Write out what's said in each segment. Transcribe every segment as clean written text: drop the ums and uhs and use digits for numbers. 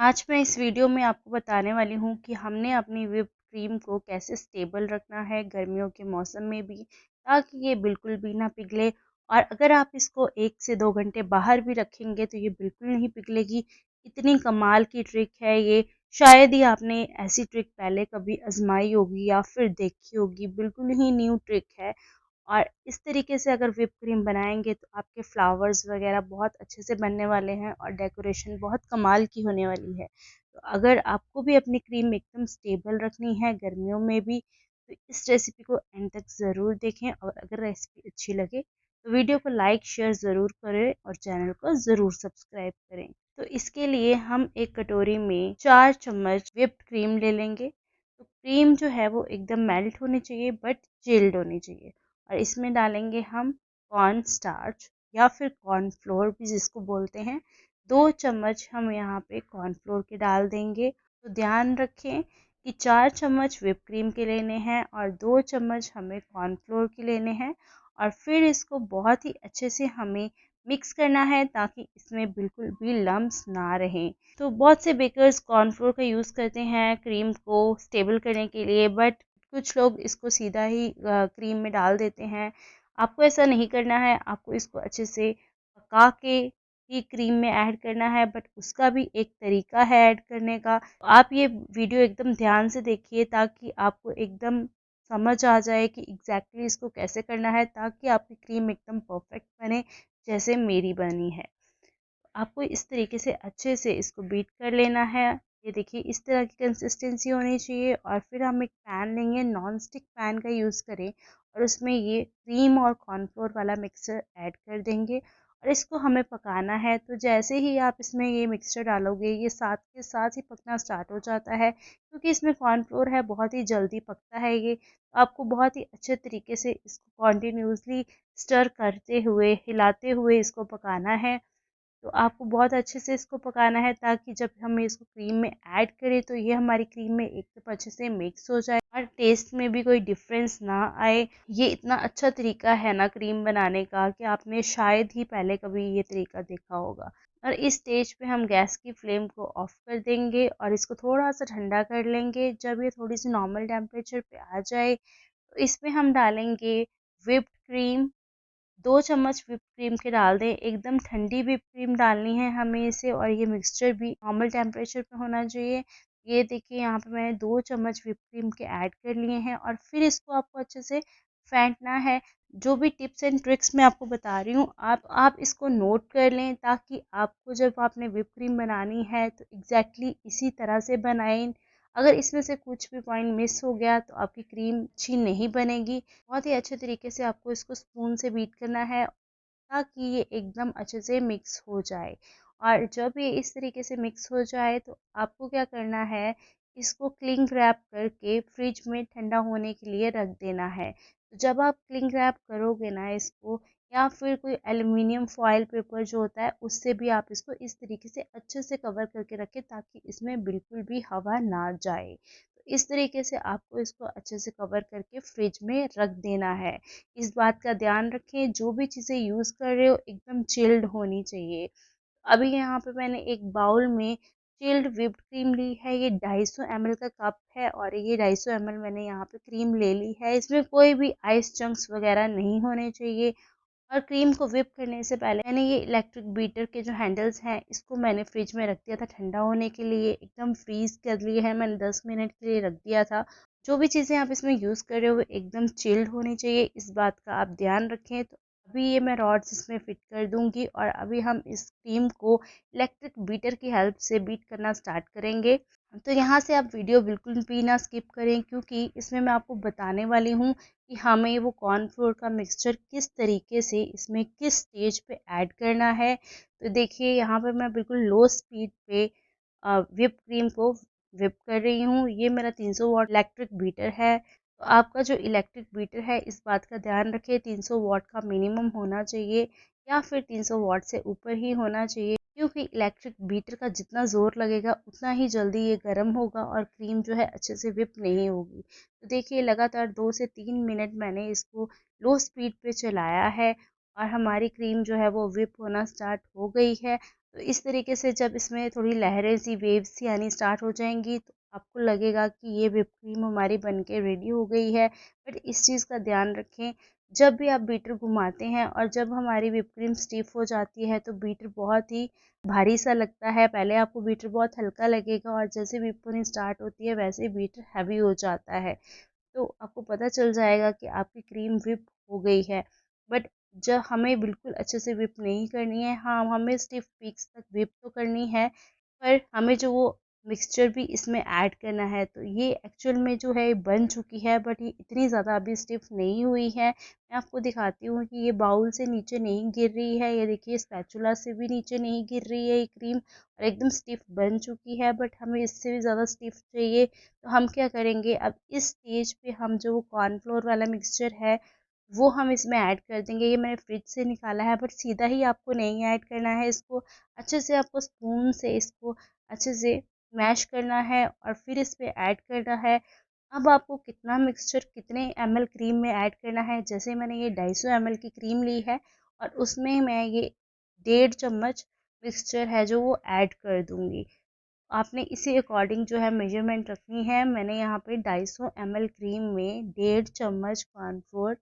आज मैं इस वीडियो में आपको बताने वाली हूँ कि हमने अपनी व्हिप क्रीम को कैसे स्टेबल रखना है गर्मियों के मौसम में भी, ताकि ये बिल्कुल भी ना पिघले। और अगर आप इसको 1 से 2 घंटे बाहर भी रखेंगे तो ये बिल्कुल नहीं पिघलेगी। इतनी कमाल की ट्रिक है ये। शायद ही आपने ऐसी ट्रिक पहले कभी आजमाई होगी या फिर देखी होगी। बिल्कुल ही न्यू ट्रिक है। और इस तरीके से अगर व्हिप क्रीम बनाएंगे तो आपके फ्लावर्स वगैरह बहुत अच्छे से बनने वाले हैं और डेकोरेशन बहुत कमाल की होने वाली है। तो अगर आपको भी अपनी क्रीम एकदम स्टेबल रखनी है गर्मियों में भी, तो इस रेसिपी को एंड तक ज़रूर देखें। और अगर रेसिपी अच्छी लगे तो वीडियो को लाइक शेयर ज़रूर करें और चैनल को ज़रूर सब्सक्राइब करें। तो इसके लिए हम एक कटोरी में 4 चम्मच व्हिप्ड क्रीम ले लेंगे। तो क्रीम जो है वो एकदम मेल्ट होनी चाहिए बट चिल्ड होनी चाहिए। और इसमें डालेंगे हम कॉर्न स्टार्च या फिर कॉर्नफ्लोर भी जिसको बोलते हैं। 2 चम्मच हम यहाँ पे कॉर्नफ्लोर के डाल देंगे। तो ध्यान रखें कि 4 चम्मच व्हिप क्रीम के लेने हैं और 2 चम्मच हमें कॉर्नफ्लोर के लेने हैं। और फिर इसको बहुत ही अच्छे से हमें मिक्स करना है ताकि इसमें बिल्कुल भी लम्स ना रहें। तो बहुत से बेकर्स कॉर्नफ्लोर का यूज़ करते हैं क्रीम को स्टेबल करने के लिए, बट कुछ लोग इसको सीधा ही क्रीम में डाल देते हैं। आपको ऐसा नहीं करना है, आपको इसको अच्छे से पका के ही क्रीम में ऐड करना है, बट उसका भी एक तरीका है ऐड करने का। आप ये वीडियो एकदम ध्यान से देखिए ताकि आपको एकदम समझ आ जाए कि एग्जैक्टली इसको कैसे करना है, ताकि आपकी क्रीम एकदम परफेक्ट बने जैसे मेरी बनी है। आपको इस तरीके से अच्छे से इसको बीट कर लेना है। ये देखिए इस तरह की कंसिस्टेंसी होनी चाहिए। और फिर हम एक पैन लेंगे, नॉन स्टिक पैन का यूज़ करें और उसमें ये क्रीम और कॉर्नफ्लोर वाला मिक्सचर ऐड कर देंगे और इसको हमें पकाना है। तो जैसे ही आप इसमें ये मिक्सचर डालोगे ये साथ के साथ ही पकना स्टार्ट हो जाता है, क्योंकि इसमें कॉर्नफ्लोर है, बहुत ही जल्दी पकता है ये। आपको बहुत ही अच्छे तरीके से इसको कॉन्टिन्यूसली स्टर करते हुए हिलाते हुए इसको पकाना है। तो आपको बहुत अच्छे से इसको पकाना है ताकि जब हम इसको क्रीम में ऐड करें तो ये हमारी क्रीम में एकदम अच्छे से मिक्स हो जाए और टेस्ट में भी कोई डिफरेंस ना आए। ये इतना अच्छा तरीका है ना क्रीम बनाने का कि आपने शायद ही पहले कभी ये तरीका देखा होगा। और इस स्टेज पे हम गैस की फ्लेम को ऑफ कर देंगे और इसको थोड़ा सा ठंडा कर लेंगे। जब ये थोड़ी सी नॉर्मल टेम्परेचर पे आ जाए तो इसमें हम डालेंगे व्हिप्ड क्रीम। 2 चम्मच व्हिप क्रीम के डाल दें, एकदम ठंडी व्हिप क्रीम डालनी है हमें इसे। और ये मिक्सचर भी नॉर्मल टेम्परेचर पे होना चाहिए। ये देखिए यहाँ पे मैंने 2 चम्मच व्हिप क्रीम के ऐड कर लिए हैं और फिर इसको आपको अच्छे से फेंटना है। जो भी टिप्स एंड ट्रिक्स मैं आपको बता रही हूँ आप इसको नोट कर लें, ताकि आपको जब आपने व्हिप क्रीम बनानी है तो एग्जैक्टली इसी तरह से बनाएं। अगर इसमें से कुछ भी पॉइंट मिस हो गया तो आपकी क्रीम अच्छी नहीं बनेगी। बहुत ही अच्छे तरीके से आपको इसको स्पून से बीट करना है ताकि ये एकदम अच्छे से मिक्स हो जाए। और जब ये इस तरीके से मिक्स हो जाए तो आपको क्या करना है, इसको क्लिंग रैप करके फ्रिज में ठंडा होने के लिए रख देना है। तो जब आप क्लिंग रैप करोगे ना इसको, या फिर कोई एल्युमिनियम फॉयल पेपर जो होता है उससे भी आप इसको इस तरीके से अच्छे से कवर करके रखें ताकि इसमें बिल्कुल भी हवा ना जाए। तो इस तरीके से आपको इसको अच्छे से कवर करके फ्रिज में रख देना है। इस बात का ध्यान रखें जो भी चीज़ें यूज़ कर रहे हो एकदम चिल्ड होनी चाहिए। अभी यहाँ पे मैंने एक बाउल में चिल्ड व्हिप्ड क्रीम ली है। ये 250 ml का कप है और ये 250 ml मैंने यहाँ पे क्रीम ले ली है। इसमें कोई भी आइस चंक्स वगैरह नहीं होने चाहिए। और क्रीम को व्हिप करने से पहले मैंने ये इलेक्ट्रिक बीटर के जो हैंडल्स हैं इसको मैंने फ्रिज में रख दिया था ठंडा होने के लिए। एकदम फ्रीज कर लिए हैं मैंने, 10 मिनट के लिए रख दिया था। जो भी चीज़ें आप इसमें यूज़ कर रहे हो वो एकदम चिल्ड होनी चाहिए, इस बात का आप ध्यान रखें। तो अभी ये मैं रॉड्स इसमें फिट कर दूंगी और अभी हम इस क्रीम को इलेक्ट्रिक बीटर की हेल्प से बीट करना स्टार्ट करेंगे। तो यहाँ से आप वीडियो बिल्कुल भी ना स्किप करें, क्योंकि इसमें मैं आपको बताने वाली हूँ कि हमें वो कॉर्नफ्लोर का मिक्सचर किस तरीके से इसमें किस स्टेज पे ऐड करना है। तो देखिए यहाँ पे मैं बिल्कुल लो स्पीड पे व्हिप क्रीम को व्हिप कर रही हूँ। ये मेरा 300 वाट इलेक्ट्रिक बीटर है। तो आपका जो इलेक्ट्रिक बीटर है इस बात का ध्यान रखें 300 वाट का मिनिमम होना चाहिए या फिर 300 वाट से ऊपर ही होना चाहिए, क्योंकि इलेक्ट्रिक बीटर का जितना ज़ोर लगेगा उतना ही जल्दी ये गर्म होगा और क्रीम जो है अच्छे से व्हिप नहीं होगी। तो देखिए लगातार 2 से 3 मिनट मैंने इसको लो स्पीड पे चलाया है और हमारी क्रीम जो है वो व्हिप होना स्टार्ट हो गई है। तो इस तरीके से जब इसमें थोड़ी लहरें सी, वेव्स सी आनी स्टार्ट हो जाएंगी तो आपको लगेगा कि ये व्हिप क्रीम हमारी बन के रेडी हो गई है। बट इस चीज़ का ध्यान रखें, जब भी आप बीटर घुमाते हैं और जब हमारी व्हिप क्रीम स्टिफ हो जाती है तो बीटर बहुत ही भारी सा लगता है। पहले आपको बीटर बहुत हल्का लगेगा और जैसे व्हिप होनी स्टार्ट होती है वैसे बीटर हैवी हो जाता है। तो आपको पता चल जाएगा कि आपकी क्रीम व्हिप हो गई है। बट जब हमें बिल्कुल अच्छे से व्हिप नहीं करनी है, हाँ, हमें स्टिफ पीक्स तक व्हिप तो करनी है, पर हमें जो वो मिक्सचर भी इसमें ऐड करना है। तो ये एक्चुअल में जो है बन चुकी है, बट ये इतनी ज़्यादा अभी स्टिफ नहीं हुई है। मैं आपको दिखाती हूँ कि ये बाउल से नीचे नहीं गिर रही है, ये देखिए स्पैचुला से भी नीचे नहीं गिर रही है ये क्रीम, और एकदम स्टिफ बन चुकी है। बट हमें इससे भी ज़्यादा स्टिफ चाहिए, तो हम क्या करेंगे, अब इस स्टेज पे हम जो कॉर्नफ्लोर वाला मिक्सचर है वो हम इसमें ऐड कर देंगे। ये मैंने फ्रिज से निकाला है, बट सीधा ही आपको नहीं ऐड करना है, इसको अच्छे से आपको स्पून से इसको अच्छे से मैश करना है और फिर इस पे ऐड करना है। अब आपको कितना मिक्सचर कितने ml क्रीम में ऐड करना है, जैसे मैंने ये 250 ml की क्रीम ली है और उसमें मैं ये 1.5 चम्मच मिक्सचर है जो वो ऐड कर दूंगी। आपने इसी अकॉर्डिंग जो है मेजरमेंट रखनी है। मैंने यहाँ पे 250 ml क्रीम में 1.5 चम्मच कॉर्नफ्लोर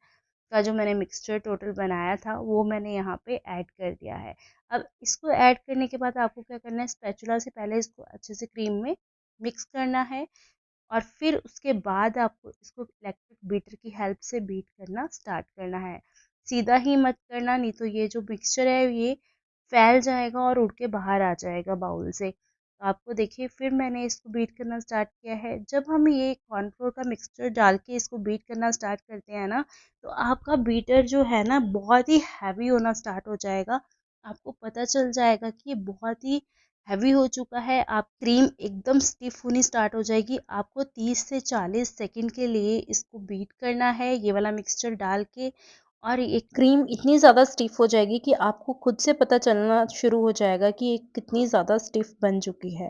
का जो मैंने मिक्सचर टोटल बनाया था वो मैंने यहाँ पे ऐड कर दिया है। अब इसको ऐड करने के बाद आपको क्या करना है, स्पैचुला से पहले इसको अच्छे से क्रीम में मिक्स करना है और फिर उसके बाद आपको इसको इलेक्ट्रिक बीटर की हेल्प से बीट करना स्टार्ट करना है। सीधा ही मत करना, नहीं तो ये जो मिक्सचर है ये फैल जाएगा और उड़ के बाहर आ जाएगा बाउल से। तो आपको देखिए फिर मैंने इसको बीट करना स्टार्ट किया है। जब हम ये कॉर्नफ्लोर का मिक्सचर डाल के इसको बीट करना स्टार्ट करते हैं ना, तो आपका बीटर जो है ना बहुत ही हैवी होना स्टार्ट हो जाएगा। आपको पता चल जाएगा कि ये बहुत ही हैवी हो चुका है। आप क्रीम एकदम स्टिफ होनी स्टार्ट हो जाएगी। आपको 30 से 40 सेकंड के लिए इसको बीट करना है ये वाला मिक्सचर डाल के, और ये क्रीम इतनी ज़्यादा स्टिफ हो जाएगी कि आपको खुद से पता चलना शुरू हो जाएगा कि ये कितनी ज़्यादा स्टिफ बन चुकी है।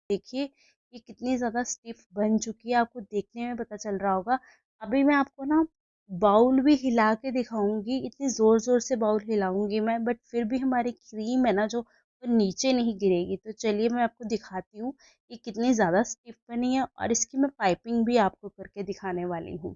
देखिए ये कितनी ज़्यादा स्टिफ बन चुकी है, आपको देखने में पता चल रहा होगा। अभी मैं आपको ना बाउल भी हिला के दिखाऊंगी, इतनी ज़ोर ज़ोर से बाउल हिलाऊंगी मैं, बट फिर भी हमारी क्रीम है ना जो वो नीचे नहीं गिरेगी। तो चलिए मैं आपको दिखाती हूँ कि कितनी ज़्यादा स्टिफ बनी है, और इसकी मैं पाइपिंग भी आपको करके दिखाने वाली हूँ।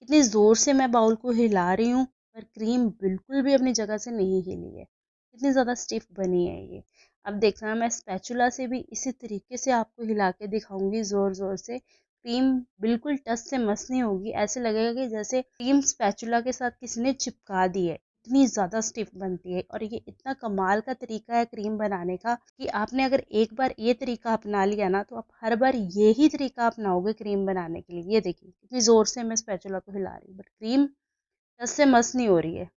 कितनी ज़ोर से मैं बाउल को हिला रही हूँ पर क्रीम बिल्कुल भी अपनी जगह से नहीं हिली है। कितनी ज़्यादा स्टिफ बनी है ये। अब देखना मैं स्पैचुला से भी इसी तरीके से आपको हिला के दिखाऊंगी ज़ोर ज़ोर से। क्रीम बिल्कुल टच से मस नहीं होगी, ऐसे लगेगा कि जैसे क्रीम स्पैचुला के साथ किसी ने चिपका दी है। इतनी ज़्यादा स्टिफ बनती है, और ये इतना कमाल का तरीका है क्रीम बनाने का कि आपने अगर एक बार ये तरीका अपना लिया ना तो आप हर बार यही तरीका अपनाओगे क्रीम बनाने के लिए। ये देखिए कितनी ज़ोर से मैं स्पैचुला को हिला रही हूँ बट क्रीम टच से मस नहीं हो रही है।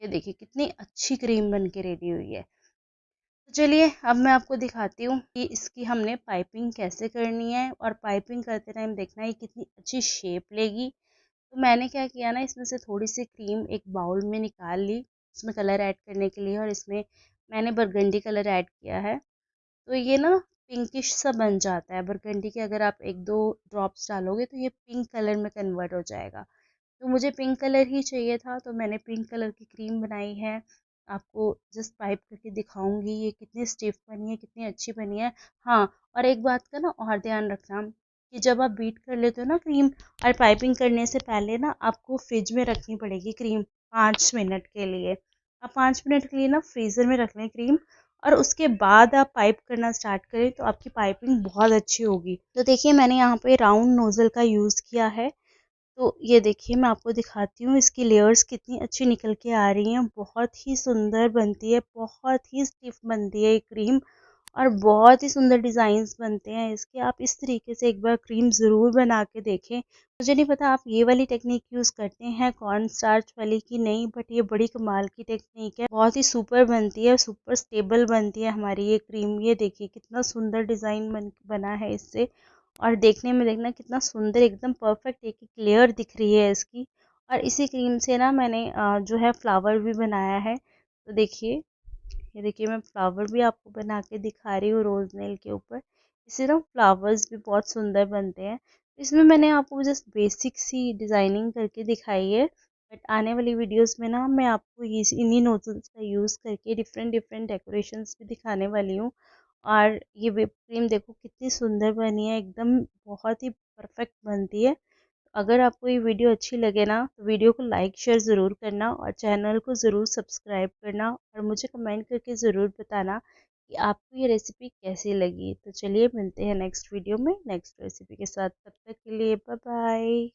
ये देखिए कितनी अच्छी क्रीम बन के रेडी हुई है। तो चलिए अब मैं आपको दिखाती हूँ कि इसकी हमने पाइपिंग कैसे करनी है, और पाइपिंग करते टाइम देखना है कितनी अच्छी शेप लेगी। तो मैंने क्या किया ना, इसमें से थोड़ी सी क्रीम एक बाउल में निकाल ली उसमें कलर ऐड करने के लिए, और इसमें मैंने बरगंडी कलर ऐड किया है। तो ये ना पिंकिश सा बन जाता है बरगंडी के, अगर आप एक दो ड्रॉप्स डालोगे तो ये पिंक कलर में कन्वर्ट हो जाएगा। तो मुझे पिंक कलर ही चाहिए था, तो मैंने पिंक कलर की क्रीम बनाई है। आपको जस्ट पाइप करके दिखाऊंगी ये कितनी स्टिफ बनी है, कितनी अच्छी बनी है। हाँ, और एक बात का ना और ध्यान रखना कि जब आप बीट कर लेते हो ना क्रीम, और पाइपिंग करने से पहले ना आपको फ्रिज में रखनी पड़ेगी क्रीम 5 मिनट के लिए। आप 5 मिनट के लिए ना फ्रीज़र में रख लें क्रीम, और उसके बाद आप पाइप करना स्टार्ट करें तो आपकी पाइपिंग बहुत अच्छी होगी। तो देखिए मैंने यहाँ पे राउंड नोज़ल का यूज़ किया है। तो ये देखिए मैं आपको दिखाती हूँ इसकी लेयर्स कितनी अच्छी निकल के आ रही हैं। बहुत ही सुंदर बनती है, बहुत ही स्टिफ बनती है ये क्रीम, और बहुत ही सुंदर डिज़ाइंस बनते हैं इसके। आप इस तरीके से एक बार क्रीम ज़रूर बना के देखें। मुझे नहीं पता आप ये वाली टेक्निक यूज़ करते हैं कॉर्न स्टार्च वाली कि नहीं, बट ये बड़ी कमाल की टेक्निक है। बहुत ही सुपर बनती है, सुपर स्टेबल बनती है हमारी ये क्रीम। ये देखिए कितना सुंदर डिज़ाइन बना है इससे, और देखने में देखना कितना सुंदर एकदम परफेक्ट एक एक लेयर दिख रही है इसकी। और इसी क्रीम से ना मैंने जो है फ्लावर भी बनाया है। तो देखिए, ये देखिए मैं फ्लावर भी आपको बना के दिखा रही हूँ रोज नेल के ऊपर। इससे ना फ्लावर्स भी बहुत सुंदर बनते हैं। इसमें मैंने आपको जस्ट बेसिक सी डिज़ाइनिंग करके दिखाई है, बट आने वाली वीडियोस में ना मैं आपको इन्हीं नोजल्स का यूज़ करके डिफरेंट डिफरेंट डेकोरेशंस भी दिखाने वाली हूँ। और ये व्हिप क्रीम देखो कितनी सुंदर बनी है, एकदम बहुत ही परफेक्ट बनती है। अगर आपको ये वीडियो अच्छी लगे ना तो वीडियो को लाइक शेयर ज़रूर करना और चैनल को ज़रूर सब्सक्राइब करना और मुझे कमेंट करके ज़रूर बताना कि आपको ये रेसिपी कैसी लगी। तो चलिए मिलते हैं नेक्स्ट वीडियो में नेक्स्ट रेसिपी के साथ, तब तक के लिए बाय बाय।